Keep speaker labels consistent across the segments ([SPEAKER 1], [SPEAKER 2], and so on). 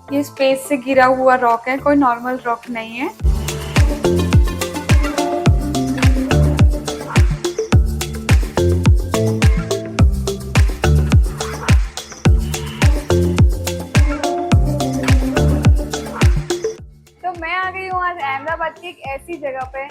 [SPEAKER 1] ये स्पेस से गिरा हुआ रॉक है, कोई नॉर्मल रॉक नहीं है। तो मैं आ गई हूँ आज अहमदाबाद की एक ऐसी जगह पे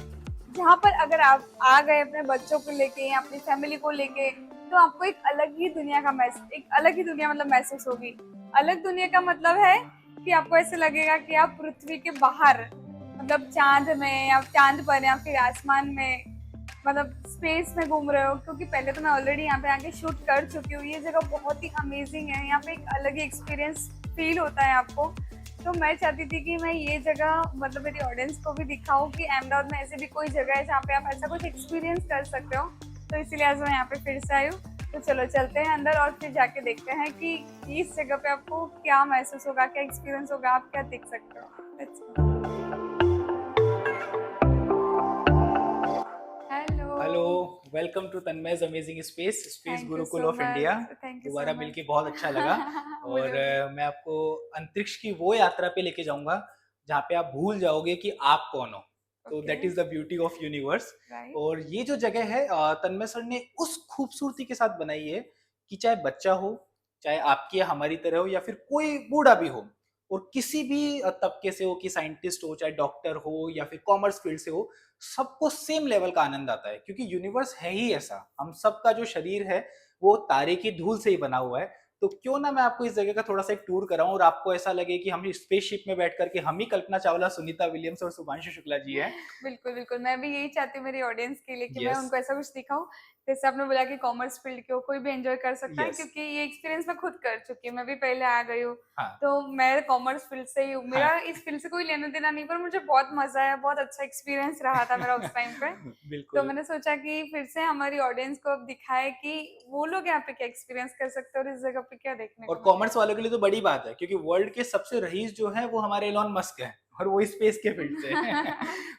[SPEAKER 1] जहाँ पर अगर आप आ गए अपने बच्चों को लेके या अपनी फैमिली को लेके, तो आपको एक अलग ही दुनिया का एक अलग ही दुनिया मतलब महसूस होगी। अलग दुनिया का मतलब है कि आपको ऐसे लगेगा कि आप पृथ्वी के बाहर मतलब चांद में या चांद पर या फिर आसमान में मतलब स्पेस में घूम रहे हो। क्योंकि पहले तो मैं ऑलरेडी यहाँ पे आके शूट कर चुकी हूँ। ये जगह बहुत ही अमेजिंग है, यहाँ पे एक अलग ही एक्सपीरियंस फील होता है आपको। तो मैं चाहती थी कि मैं ये जगह मतलब मेरी ऑडियंस को भी दिखाऊं कि अहमदाबाद में ऐसी भी कोई जगह है जहाँ पे आप ऐसा कुछ एक्सपीरियंस कर सकते हो। तो इसीलिए आज मैं यहाँ पे फिर से आई हूँ। तो चलो चलते हैं अंदर और फिर जाके देखते हैं कि इस जगह पे आपको क्या महसूस होगा, क्या एक्सपीरियंस होगा, आप क्या देख सकते हो। Hello.
[SPEAKER 2] Hello, welcome to Tanmay's amazing space space
[SPEAKER 1] thank you
[SPEAKER 2] Gurukul
[SPEAKER 1] so
[SPEAKER 2] of India.
[SPEAKER 1] Much, thank you so
[SPEAKER 2] दोबारा
[SPEAKER 1] मच।
[SPEAKER 2] मिलके बहुत अच्छा लगा।
[SPEAKER 1] मुझे
[SPEAKER 2] और
[SPEAKER 1] भी।
[SPEAKER 2] मैं आपको अंतरिक्ष की वो यात्रा पे लेके जाऊंगा जहाँ पे आप भूल जाओगे कि आप कौन हो। तो
[SPEAKER 1] okay.
[SPEAKER 2] That is the beauty of universe.
[SPEAKER 1] Right.
[SPEAKER 2] और ये जो जगह है तन्मय सर ने उस खूबसूरती के साथ बनाई है कि चाहे बच्चा हो, चाहे आपकी या हमारी तरह हो, या फिर कोई बूढ़ा भी हो, और किसी भी तबके से हो, कि साइंटिस्ट हो, चाहे डॉक्टर हो, या फिर कॉमर्स फील्ड से हो, सबको सेम लेवल का आनंद आता है। क्योंकि यूनिवर्स है ही ऐसा, हम सबका जो शरीर है वो तारे की धूल से ही बना हुआ है। तो क्यों ना मैं आपको इस जगह का थोड़ा सा एक टूर कराऊं और आपको ऐसा लगे कि हम स्पेसशिप में बैठ करके हम ही कल्पना चावला, सुनीता विलियम्स और शुभांशु शुक्ला जी हैं।
[SPEAKER 1] बिल्कुल बिल्कुल, मैं भी यही चाहती हूँ मेरी ऑडियंस के लिए कि मैं
[SPEAKER 2] यस।
[SPEAKER 1] उनको ऐसा कुछ दिखाऊं। जैसे आपने बोला कि कॉमर्स फील्ड के हो, कोई भी एंजॉय कर सकता है,
[SPEAKER 2] यस।
[SPEAKER 1] क्योंकि ये एक्सपीरियंस मैं खुद कर चुकी हूँ। मैं भी पहले आ गई हूँ।
[SPEAKER 2] हाँ।
[SPEAKER 1] तो मैं कॉमर्स फील्ड से ही हूँ,
[SPEAKER 2] हाँ।
[SPEAKER 1] मेरा इस फील्ड से कोई लेना देना नहीं, पर मुझे बहुत मजा आया, बहुत अच्छा एक्सपीरियंस रहा था मेरा उस टाइम पे। तो
[SPEAKER 2] बिल्कुल।
[SPEAKER 1] मैंने सोचा कि फिर से हमारी ऑडियंस को अब दिखाए कि वो लोग यहाँ पे क्या एक्सपीरियंस कर सकते हैं और इस जगह पे क्या देखने
[SPEAKER 2] और
[SPEAKER 1] को
[SPEAKER 2] कॉमर्स
[SPEAKER 1] मिलेगा।
[SPEAKER 2] वालों के लिए तो बड़ी बात है, क्योंकि वर्ल्ड के सबसे रईस जो है वो हमारे एलॉन मस्क हैं, और वो स्पेस के फील्ड से हैं।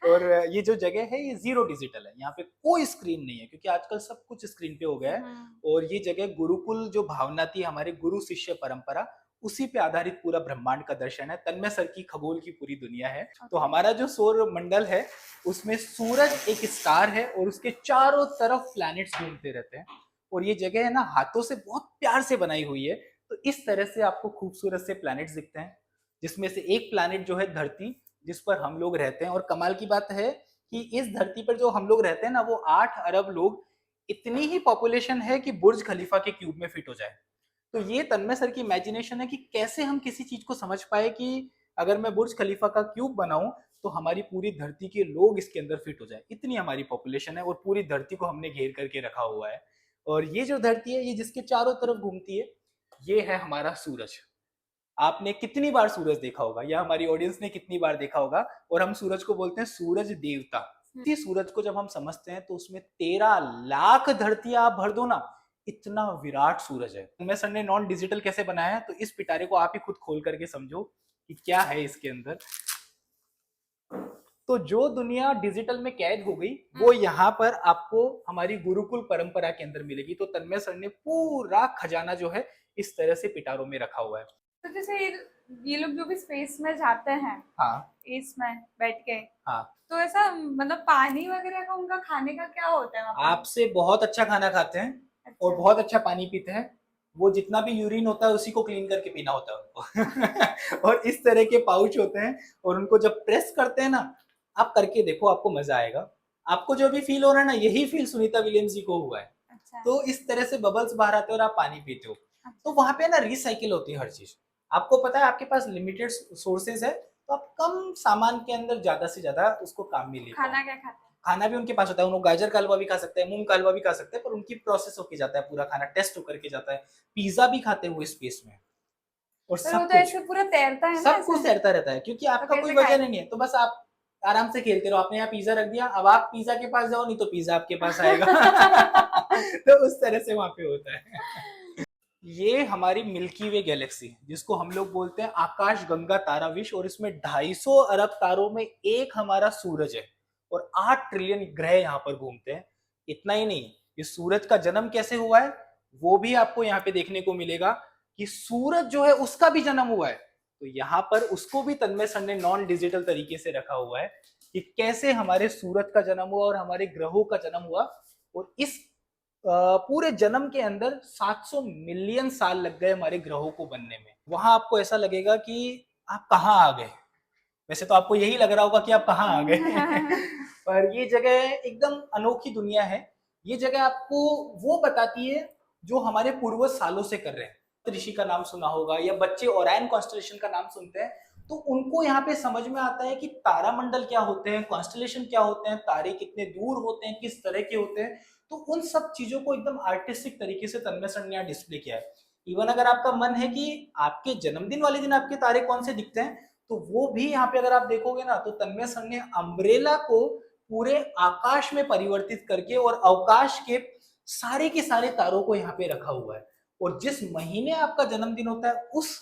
[SPEAKER 2] और ये जो जगह है ये जीरो डिजिटल है, यहाँ पे कोई स्क्रीन नहीं है, क्योंकि आजकल सब कुछ स्क्रीन पे हो गया है। और ये जगह गुरुकुल जो भावना थी, हमारे गुरु शिष्य परंपरा, उसी पे आधारित पूरा ब्रह्मांड का दर्शन है। तन्मय सर की खगोल की पूरी दुनिया है। तो
[SPEAKER 1] ओके।
[SPEAKER 2] हमारा जो सौर मंडल है उसमें सूरज एक स्टार है और उसके चारों तरफ प्लैनेट्स घूमते रहते हैं। और ये जगह है ना, हाथों से बहुत प्यार से बनाई हुई है। तो इस तरह से आपको खूबसूरत से प्लैनेट्स दिखते हैं, जिसमें से एक प्लैनेट जो है धरती, जिस पर हम लोग रहते हैं। और कमाल की बात है कि इस धरती पर जो हम लोग रहते हैं ना, वो 8 अरब लोग, इतनी ही पॉपुलेशन है कि बुर्ज खलीफा के क्यूब में फिट हो जाए। तो ये तन्मय सर की इमेजिनेशन है कि कैसे हम किसी चीज को समझ पाए कि अगर मैं बुर्ज खलीफा का क्यूब बनाऊं तो हमारी पूरी धरती के लोग इसके अंदर फिट हो जाए। इतनी हमारी पॉपुलेशन है और पूरी धरती को हमने घेर करके रखा हुआ है। और ये जो धरती है, ये जिसके चारों तरफ घूमती है, ये है हमारा सूरज। आपने कितनी बार सूरज देखा होगा, या हमारी ऑडियंस ने कितनी बार देखा होगा। और हम सूरज को बोलते हैं सूरज देवता। इसी सूरज को जब हम समझते हैं तो उसमें 13 लाख धरतियां आप भर दो ना, इतना विराट सूरज है। मैं सर ने नॉन डिजिटल कैसे बनाया है, तो इस पिटारे को आप ही खुद खोल करके समझो कि क्या है इसके अंदर। तो जो दुनिया डिजिटल में कैद हो गई, वो यहाँ पर आपको हमारी गुरुकुल परंपरा के अंदर मिलेगी। तो तन्मय सर ने पूरा खजाना जो है इस तरह से पिटारों में रखा हुआ है।
[SPEAKER 1] तो जैसे ये लोग जो भी स्पेस में जाते हैं
[SPEAKER 2] हाँ।
[SPEAKER 1] इसमें बैठ के,
[SPEAKER 2] हाँ।
[SPEAKER 1] तो ऐसा मतलब पानी वगैरह का उनका खाने का क्या होता है वहाँ पे?
[SPEAKER 2] आपसे बहुत अच्छा खाना खाते हैं और
[SPEAKER 1] अच्छा।
[SPEAKER 2] बहुत अच्छा पानी पीते हैं। वो जितना भी यूरिन होता है उसी को क्लीन करके पीना होता है उनको। और इस तरह के पाउच होते हैं, और उनको जब प्रेस करते हैं ना, आप करके देखो, आपको मजा आएगा। आपको जो भी फील हो रहा है ना, यही फील सुनीता विलियम्स जी को हुआ है।
[SPEAKER 1] अच्छा।
[SPEAKER 2] तो इस तरह से बबल्स बाहर आते हैं और आप पानी पीते हो। तो
[SPEAKER 1] अच्छा।
[SPEAKER 2] वहां पे ना रिसाइकिल होती है हर चीज। आपको पता है आपके पास लिमिटेड सोर्सेज है, तो आप कम सामान के अंदर ज्यादा से ज्यादा उसको काम में ले पाओ।
[SPEAKER 1] खाना क्या खाते हैं?
[SPEAKER 2] खाना भी उनके पास होता है, उन्होंने गाजर का हलवा भी खा सकते हैं, मूंग का हलवा भी खा सकते हैं, पर उनकी प्रोसेस होके जाता है, पूरा खाना टेस्ट होकर के जाता है। पिज्जा भी खाते हैं वो स्पेस में। और
[SPEAKER 1] पर वो
[SPEAKER 2] सब
[SPEAKER 1] तो
[SPEAKER 2] कुछ,
[SPEAKER 1] ऐसे पूरा तैरता है ना
[SPEAKER 2] सब
[SPEAKER 1] ऐसे।
[SPEAKER 2] कुछ तैरता रहता है, क्योंकि
[SPEAKER 1] तो
[SPEAKER 2] आपका कोई
[SPEAKER 1] कैसे
[SPEAKER 2] वजह
[SPEAKER 1] खाएंगे?
[SPEAKER 2] नहीं है। तो बस आप आराम से खेलते रहो। आपने यहाँ पिज्जा रख दिया, अब आप पिज्जा के पास जाओ, नहीं तो पिज्जा आपके पास आएगा। तो उस तरह से वहां पे होता है। ये हमारी मिल्की वे गैलेक्सी, जिसको हम लोग बोलते हैं आकाश गंगा तारा विश्व, और इसमें 250 अरब तारों में एक हमारा सूरज है। और 8 ट्रिलियन ग्रह यहाँ पर घूमते हैं। इतना ही नहीं, इस सूरज का जन्म कैसे हुआ है वो भी आपको यहाँ पे देखने को मिलेगा, कि सूरज जो है उसका भी जन्म हुआ है। तो यहाँ पर उसको भी तन्मय सर ने नॉन डिजिटल तरीके से रखा हुआ है कि कैसे हमारे सूरज का जन्म हुआ और हमारे ग्रहों का जन्म हुआ, और इस पूरे जन्म के अंदर 700 मिलियन साल लग गए हमारे ग्रहों को बनने में। वहां आपको ऐसा लगेगा कि आप कहाँ आ गए। वैसे तो आपको यही लग रहा होगा कि आप कहाँ आ गए पर ये जगह एकदम अनोखी दुनिया है। ये जगह आपको वो बताती है जो हमारे पूर्वज सालों से कर रहे हैं। ऋषि का नाम सुना होगा या बच्चे ओरायन कॉन्स्टलेशन का नाम सुनते हैं तो उनको यहाँ पे समझ में आता है कि तारामंडल क्या होते हैं, कॉन्स्टलेशन क्या होते हैं, तारे कितने दूर होते हैं, किस तरह के होते हैं। तो उन सब चीजों को एकदम आर्टिस्टिक तरीके से तन्मय सर ने यहाँ डिस्प्ले किया है। इवन अगर आपका मन है कि आपके जन्मदिन वाले दिन आपके तारे कौन से दिखते हैं तो वो भी यहाँ पे अगर आप देखोगे ना तो तन्मय सर ने अम्ब्रेला को पूरे आकाश में परिवर्तित करके और अवकाश के सारे के सारे तारों को यहाँ पे रखा हुआ है। और जिस महीने आपका जन्मदिन होता है उस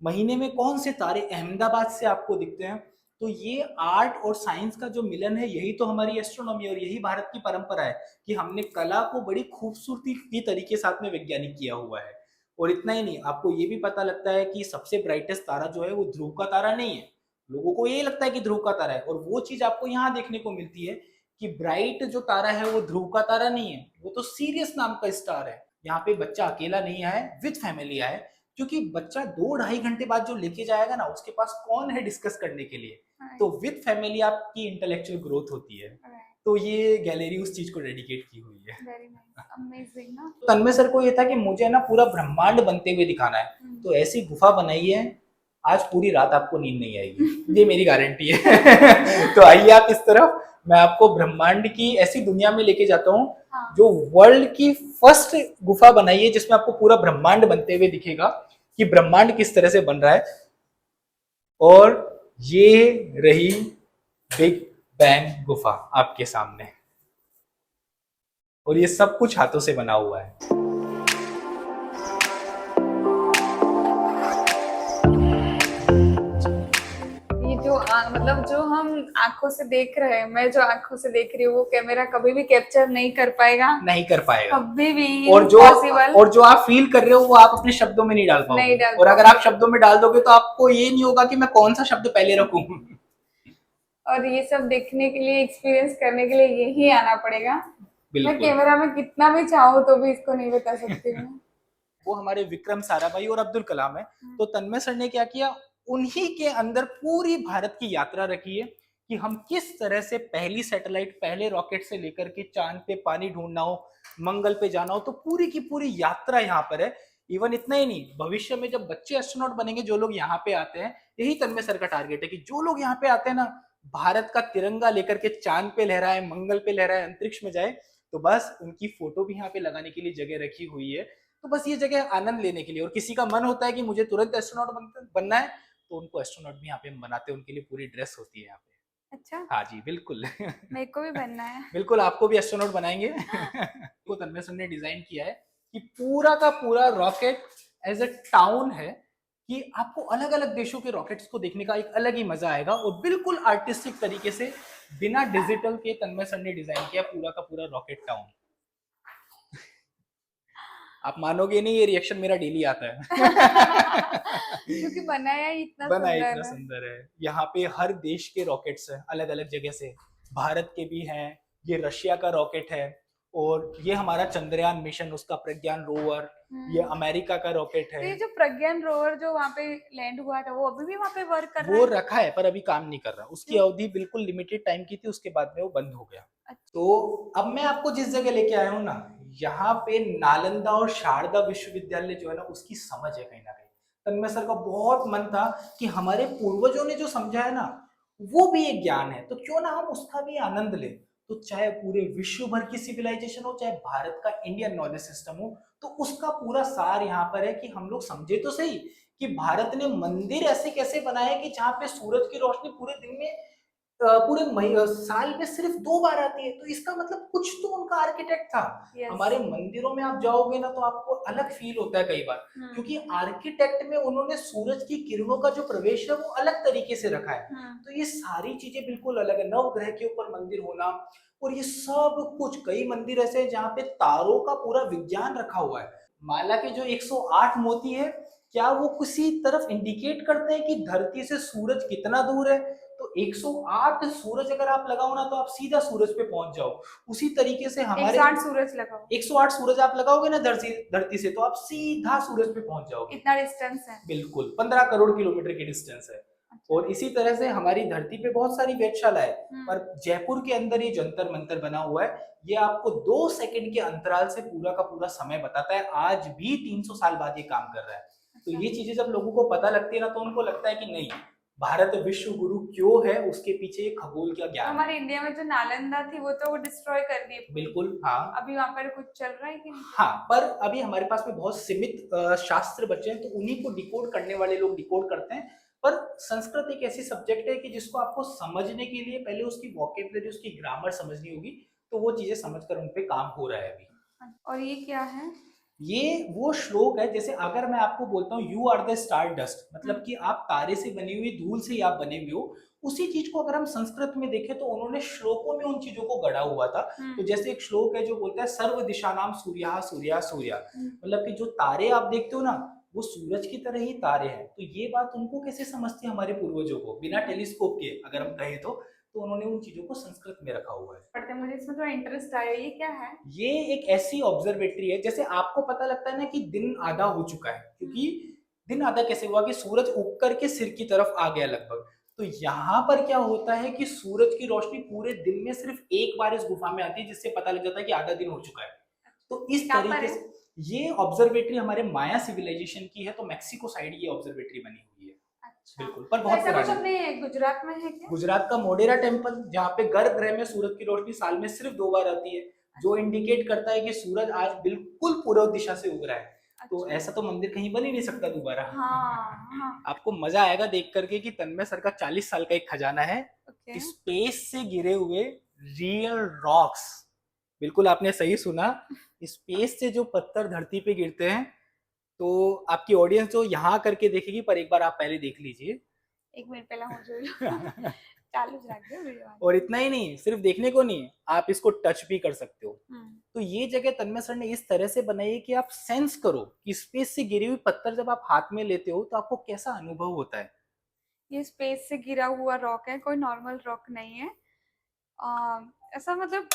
[SPEAKER 2] महीने में कौन से तारे अहमदाबाद से आपको दिखते हैं। तो ये आर्ट और साइंस का जो मिलन है यही तो हमारी एस्ट्रोनॉमी और यही भारत की परंपरा है कि हमने कला को बड़ी खूबसूरती तरीके साथ में वैज्ञानिक किया हुआ है। और इतना ही नहीं, आपको ये भी पता लगता है कि सबसे ब्राइटेस्ट तारा जो है वो ध्रुव का तारा नहीं है। लोगों को ये लगता है कि ध्रुव का तारा है और वो चीज आपको यहाँ देखने को मिलती है कि ब्राइट जो तारा है वो ध्रुव का तारा नहीं है, वो तो सीरियस नाम का स्टार है। यहाँ पे बच्चा अकेला नहीं आया है, विद फैमिली आया है, क्योंकि बच्चा 2-2.5 घंटे बाद जो लेके जाएगा ना उसके पास कौन है डिस्कस करने के लिए। तो विद फैमिली आपकी इंटेलेक्चुअल ग्रोथ होती है। तो ये गैलरी उस चीज को डेडिकेट की हुई है।
[SPEAKER 1] वेरी नाइस, अमेजिंग ना।
[SPEAKER 2] तो तन्मय सर को ये था कि मुझे ना पूरा ब्रह्मांड बनते हुए दिखाना है, तो ऐसी गुफा बनाई है आज पूरी रात आपको नींद नहीं आएगी, ये मेरी गारंटी है तो आइए आप इस तरफ, मैं आपको ब्रह्मांड की ऐसी दुनिया में लेके जाता हूँ जो वर्ल्ड की फर्स्ट गुफा बनाई है जिसमें आपको पूरा ब्रह्मांड बनते हुए दिखेगा कि ब्रह्मांड किस तरह से बन रहा है। और ये रही बिग बैंग गुफा आपके सामने, और ये सब कुछ हाथों से बना हुआ है।
[SPEAKER 1] ये जो मतलब जो हम आंखों से देख रहे हैं, मैं जो आंखों से देख रही हूँ वो कैमरा कभी भी कैप्चर नहीं कर पाएगा,
[SPEAKER 2] नहीं कर पाएगा
[SPEAKER 1] कभी भी।
[SPEAKER 2] और जो आप फील कर रहे हो वो आप अपने शब्दों में नहीं डाल पाओगे। और अगर आप शब्दों में डाल दोगे तो आपको ये नहीं होगा कि मैं कौन सा शब्द पहले रखूं।
[SPEAKER 1] और ये सब देखने के लिए, एक्सपीरियंस करने के लिए यही आना पड़ेगा। मैं कैमरा में कितना भी चाहूँ तो भी इसको नहीं बता सकती हूँ।
[SPEAKER 2] वो हमारे विक्रम साराभाई और अब्दुल कलाम है। तो तन्मय सर ने क्या किया, उन्हीं के अंदर पूरी भारत की यात्रा रखी है कि हम किस तरह से पहली सैटेलाइट, पहले रॉकेट से लेकर के चांद पे पानी ढूंढना हो, मंगल पे जाना हो, तो पूरी की पूरी यात्रा यहाँ पर है। इवन इतना ही नहीं, भविष्य में जब बच्चे एस्ट्रोनॉट बनेंगे, जो लोग यहाँ पे आते हैं, यही तन्मय सर का टारगेट है कि जो लोग यहाँ पे आते हैं ना, भारत का तिरंगा लेकर के चांद पे लहराए, मंगल पे लहराए, अंतरिक्ष में जाए, तो बस उनकी फोटो भी यहाँ पे लगाने के लिए जगह रखी हुई है। तो बस ये जगह आनंद लेने के लिए, और किसी का मन होता है कि मुझे तुरंत एस्ट्रोनॉट बनना है तो उनको एस्ट्रोनॉट भी यहाँ पे हम बनाते हैं, उनके लिए पूरी ड्रेस होती है यहाँ पे।
[SPEAKER 1] अच्छा,
[SPEAKER 2] हाँ जी बिल्कुल
[SPEAKER 1] मेरे को भी बनना है।
[SPEAKER 2] बिल्कुल आपको भी एस्ट्रोनॉट बनाएंगे तो तन्मय सर ने डिजाइन किया है कि पूरा का पूरा रॉकेट एज अ टाउन है, कि आपको अलग अलग देशों के रॉकेट्स को देखने का एक अलग ही मजा आएगा। और बिल्कुल आर्टिस्टिक तरीके से बिना डिजिटल के तन्मय सर ने डिजाइन किया पूरा का पूरा रॉकेट टाउन। आप मानोगे नहीं, ये रिएक्शन मेरा डेली आता है
[SPEAKER 1] क्योंकि बनाया इतना
[SPEAKER 2] सुंदर है। यहाँ पे हर देश के रॉकेट्स हैं अलग अलग जगह से, भारत के भी हैं, ये रशिया का रॉकेट है, और ये हमारा चंद्रयान मिशन, उसका प्रज्ञान रोवर, ये अमेरिका का रॉकेट है।
[SPEAKER 1] तो ये जो प्रज्ञान रोवर जो वहाँ पे लैंड हुआ था वो अभी भी वहाँ पे वर्क कर रहा है?
[SPEAKER 2] वो रखा है पर अभी काम नहीं कर रहा, उसकी अवधि बिल्कुल लिमिटेड टाइम की थी, उसके बाद में वो बंद हो गया। तो अब मैं आपको जिस जगह लेके आया हूँ ना, यहाँ पे नालंदा और शारदा विश्वविद्यालय जो है ना, उसकी समझ है कहीं ना कहीं। तन्मय सर का बहुत मन था कि हमारे पूर्वजों ने जो समझा है ना, वो भी एक ज्ञान है, तो क्यों ना हम उसका भी आनंद लें। तो चाहे पूरे विश्व भर की सिविलाइजेशन हो, चाहे भारत का इंडियन नॉलेज सिस्टम हो, तो उसका पूरा सार यहाँ पर है कि हम लोग समझे तो सही कि भारत ने मंदिर ऐसे कैसे बनाए कि जहाँ पे सूरज की रोशनी पूरे दिन में, पूरे साल में सिर्फ 2 बार आती है। तो इसका मतलब कुछ तो उनका आर्किटेक्ट था। हमारे मंदिरों में आप जाओगे ना तो आपको अलग फील होता है कई बार, क्योंकि आर्किटेक्ट में उन्होंने सूरज की किरणों का जो प्रवेश है वो अलग तरीके से रखा है। तो ये सारी चीजें बिल्कुल अलग है। नवग्रह के ऊपर मंदिर होना, और ये सब कुछ, कई मंदिर ऐसे हैं जहाँ पे तारों का पूरा विज्ञान रखा हुआ है। माला के जो 108 मोती है, क्या वो किसी तरफ इंडिकेट करते हैं कि धरती से सूरज कितना दूर है? तो 108 सूरज अगर आप लगाओ ना तो आप सीधा सूरज पे पहुंच जाओ। उसी तरीके से हमारे
[SPEAKER 1] 108 सूरज लगाओ,
[SPEAKER 2] 108 सूरज आप लगाओगे ना धरती धरती से, तो आप सीधा सूरज पे पहुंच जाओगे।
[SPEAKER 1] इतना डिस्टेंस है।
[SPEAKER 2] बिल्कुल 15 करोड़ किलोमीटर की डिस्टेंस है।
[SPEAKER 1] अच्छा।
[SPEAKER 2] और इसी तरह से हमारी धरती पे बहुत सारी वेधशाला है, पर
[SPEAKER 1] हम्म।
[SPEAKER 2] जयपुर के अंदर ये जंतर मंतर बना हुआ है। ये आपको 2 सेकंड के अंतराल से पूरा का पूरा समय बताता है। आज भी 300 साल बाद ये काम कर रहा है। तो
[SPEAKER 1] अच्छा।
[SPEAKER 2] ये चीजें जब लोगों को पता लगती है ना, तो उनको लगता है कि नहीं, भारत विश्व गुरु क्यों है, उसके पीछे खगोल का
[SPEAKER 1] तो
[SPEAKER 2] ज्ञान है।
[SPEAKER 1] हमारे इंडिया में जो नालंदा थी वो तो डिस्ट्रॉय कर दी पूरी।
[SPEAKER 2] बिल्कुल हाँ।
[SPEAKER 1] अभी वहां पर कुछ चल रहा है कि नहीं?
[SPEAKER 2] हाँ, पर अभी हमारे पास में बहुत सीमित शास्त्र बचे हैं, तो उन्हीं को डिकोड करने वाले लोग डिकोड करते हैं। पर संस्कृत एक ऐसी सब्जेक्ट है कि जिसको आपको समझने के लिए पहले उसकी वोकेबुलरी, उसकी ग्रामर समझनी होगी। तो वो चीजें समझकर उन पे काम हो रहा है अभी।
[SPEAKER 1] और ये क्या है?
[SPEAKER 2] ये वो श्लोक है, जैसे अगर मैं आपको बोलता हूँ you are the star dust, मतलब कि आप तारे से बनी हुई धूल से ही आप बने हुए हो। उसी चीज को अगर हम संस्कृत में देखें तो उन्होंने श्लोकों में उन चीजों को गढ़ा हुआ था। तो जैसे एक श्लोक है जो बोलता है सर्व दिशा नाम सूर्या सूर्या सूर्या, मतलब कि जो तारे आप देखते हो ना, वो सूरज की तरह ही तारे हैं। तो ये बात उनको कैसे समझती है हमारे पूर्वजों को, बिना टेलीस्कोप के अगर हम कहें तो उन्होंने उन चीजों को संस्कृत में रखा हुआ है।
[SPEAKER 1] पढ़ते मुझे इसमें थोड़ा इंटरेस्ट आया, ये क्या है?
[SPEAKER 2] ये एक ऐसी ऑब्जर्वेटरी है, जैसे आपको पता लगता है ना कि दिन आधा हो चुका है, क्योंकि दिन आधा कैसे हुआ कि सूरज उग करके सिर की तरफ आ गया लगभग। तो यहाँ पर क्या होता है कि सूरज की रोशनी पूरे दिन में सिर्फ एक बार इस गुफा में आती है, जिससे पता लग जाता है कि आधा दिन हो चुका है। तो इस
[SPEAKER 1] कहाँ पर
[SPEAKER 2] तरीके
[SPEAKER 1] है?
[SPEAKER 2] से ये ऑब्जर्वेटरी हमारे माया सिविलाइजेशन की है। तो मैक्सिको साइड ये ऑब्जर्वेटरी बनी हुई है।
[SPEAKER 1] अच्छा।
[SPEAKER 2] बिल्कुल, पर
[SPEAKER 1] तो
[SPEAKER 2] बहुत
[SPEAKER 1] ऐसा कुछ
[SPEAKER 2] पुरानी।
[SPEAKER 1] अपने गुजरात में है क्या?
[SPEAKER 2] गुजरात का मोढेरा टेम्पल, जहाँ पे गर्भगृह में सूरज की रोशनी साल में सिर्फ 2 बार आती है, जो इंडिकेट करता है कि सूरज आज बिल्कुल पूर्व दिशा से उग रहा है। तो
[SPEAKER 1] अच्छा।
[SPEAKER 2] ऐसा तो मंदिर कहीं बन ही नहीं सकता दोबारा।
[SPEAKER 1] हाँ हाँ।
[SPEAKER 2] आपको मजा आएगा देख करके कि तन्मय सर का 40 साल का एक खजाना है,
[SPEAKER 1] ओके।
[SPEAKER 2] स्पेस से गिरे हुए रियल रॉक्स। बिल्कुल आपने सही सुना, स्पेस से जो पत्थर धरती पे गिरते हैं। तो आपकी ऑडियंस जो यहाँ करके देखेगी, पर एक बार आप पहले देख लीजिए।
[SPEAKER 1] एक मिनट पहले हो जो चालू रख दो वीडियो।
[SPEAKER 2] और इतना ही नहीं, सिर्फ देखने को नहीं, आप इसको टच भी कर सकते हो। तो ये जगह तन्मय सर ने इस तरह से बनाई है कि आप सेंस करो कि स्पेस से गिरी हुई पत्थर जब आप हाथ में लेते हो तो आपको कैसा अनुभव होता है।
[SPEAKER 1] ये स्पेस से गिरा हुआ रॉक है, कोई नॉर्मल रॉक नहीं है। ऐसा मतलब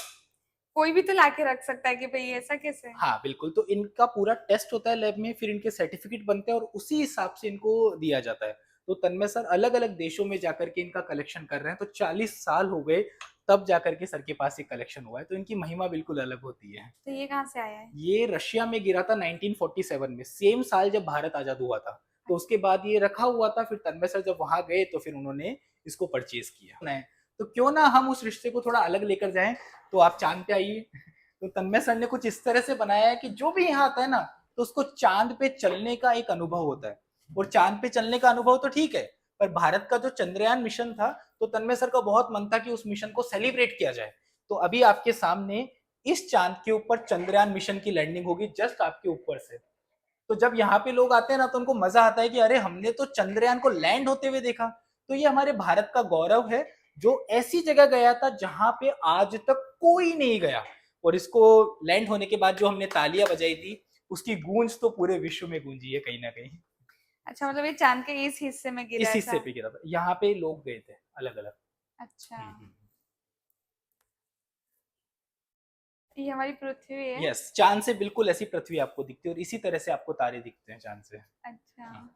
[SPEAKER 1] कोई भी तो लाके रख सकता है कि भाई ऐसा कैसे?
[SPEAKER 2] हाँ बिल्कुल, तो इनका पूरा टेस्ट होता है लैब में, फिर इनके सर्टिफिकेट बनते हैं और उसी हिसाब से इनको दिया जाता है। तो तन्मय सर अलग अलग देशों में जाकर के इनका कलेक्शन कर रहे हैं। तो 40 साल हो गए तब जाकर के सर के पास ये कलेक्शन हुआ है। तो इनकी महिमा बिल्कुल अलग होती है।
[SPEAKER 1] तो ये कहाँ से आया है?
[SPEAKER 2] ये रशिया में गिरा था 1947 में, सेम साल जब भारत आजाद हुआ था। तो उसके बाद ये रखा हुआ था, फिर तन्मय सर जब वहां गए तो फिर उन्होंने इसको परचेज किया। तो क्यों ना हम उस रिश्ते को थोड़ा अलग लेकर जाएं। तो आप चांद पे आइए। तो तन्मय सर ने कुछ इस तरह से बनाया है कि जो भी यहाँ आता है ना, तो उसको चांद पे चलने का एक अनुभव होता है। और चांद पे चलने का अनुभव तो ठीक है, पर भारत का जो चंद्रयान मिशन था, तो तन्मय सर का बहुत मन था कि उस मिशन को सेलिब्रेट किया जाए। तो अभी आपके सामने इस चांद के ऊपर चंद्रयान मिशन की लैंडिंग होगी, जस्ट आपके ऊपर से। तो जब यहाँ पे लोग आते हैं ना, तो उनको मजा आता है कि अरे हमने तो चंद्रयान को लैंड होते हुए देखा। तो ये हमारे भारत का गौरव है, जो ऐसी जगह गया था जहां पे आज तक कोई नहीं गया। और इसको लैंड होने के बाद जो हमने तालियां बजाई थी, उसकी गूंज तो पूरे विश्व में गूंजी है कहीं ना कहीं।
[SPEAKER 1] अच्छा, मतलब ये चांद के इस हिस्से में गिरा
[SPEAKER 2] इस
[SPEAKER 1] है
[SPEAKER 2] हिस्से पे गिरा था, यहाँ पे लोग गए थे अलग अलग।
[SPEAKER 1] अच्छा। ये हमारी पृथ्वी है।
[SPEAKER 2] यस, चांद से बिल्कुल ऐसी पृथ्वी आपको दिखती है, और इसी तरह से आपको तारे दिखते हैं चांद से।
[SPEAKER 1] अच्छा।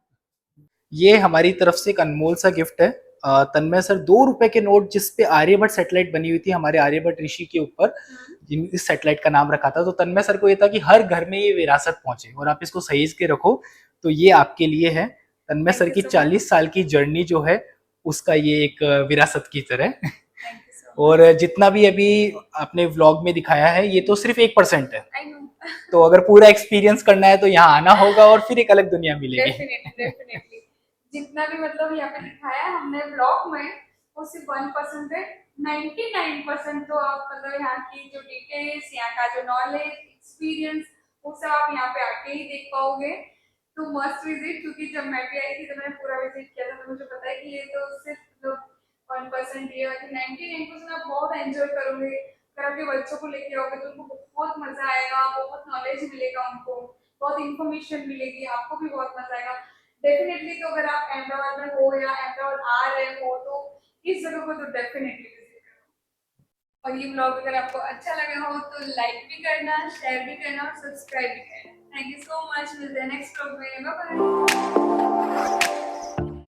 [SPEAKER 2] ये हमारी तरफ से एक अनमोल सा गिफ्ट है। तन्मय सर 2 रुपए के नोट जिसपे आर्यभट्ट सैटेलाइट बनी हुई थी, हमारे आर्यभट्ट ऋषि के ऊपर इस सैटेलाइट का नाम रखा था। तो तन्मय सर को ये था कि हर घर में ये विरासत पहुंचे और आप इसको सहेज के रखो। तो ये आपके लिए है। तन्मय सर
[SPEAKER 1] Thank you
[SPEAKER 2] की
[SPEAKER 1] so much.
[SPEAKER 2] 40 साल की जर्नी जो है, उसका ये एक विरासत की तरह।
[SPEAKER 1] Thank you so much.
[SPEAKER 2] और जितना भी अभी आपने व्लॉग में दिखाया है, ये तो सिर्फ 1% है।
[SPEAKER 1] I know.
[SPEAKER 2] तो अगर पूरा एक्सपीरियंस करना है तो यहाँ आना होगा और फिर एक अलग दुनिया मिलेगी।
[SPEAKER 1] डेफिनेटली जितना भी मतलब यहाँ पे दिखाया है हमने ब्लॉग में, वो सिर्फ 1% है। 99% तो आप मतलब यहाँ की जो डिटेल्स, यहाँ का जो नॉलेज, एक्सपीरियंस, वो सब आप यहाँ पे आके ही देख पाओगे। तो मस्ट विजिट, क्योंकि जब मैं भी आई थी तो मैंने पूरा विजिट किया था, तो मुझे पता है कि ये तो सिर्फ 1% ये, 99% आप बहुत एंजॉय करोगे। अगर आपके बच्चों को लेके आओगे तो उनको बहुत मजा आएगा, बहुत नॉलेज मिलेगा उनको। बहुत इंफॉर्मेशन मिलेगी, आपको भी बहुत मजा आएगा डेफिनेटली। तो अगर आप अहमदाबाद में हो या अहमदाबाद आ रहे हो तो इस जगह को तो डेफिनेटली विजिट करो। और ये ब्लॉग अगर आपको अच्छा लगा हो तो लाइक भी करना, शेयर भी करना और सब्सक्राइब भी करना। थैंक यू सो मच, मिलते हैं नेक्स्ट ब्लॉग में, बाय बाय।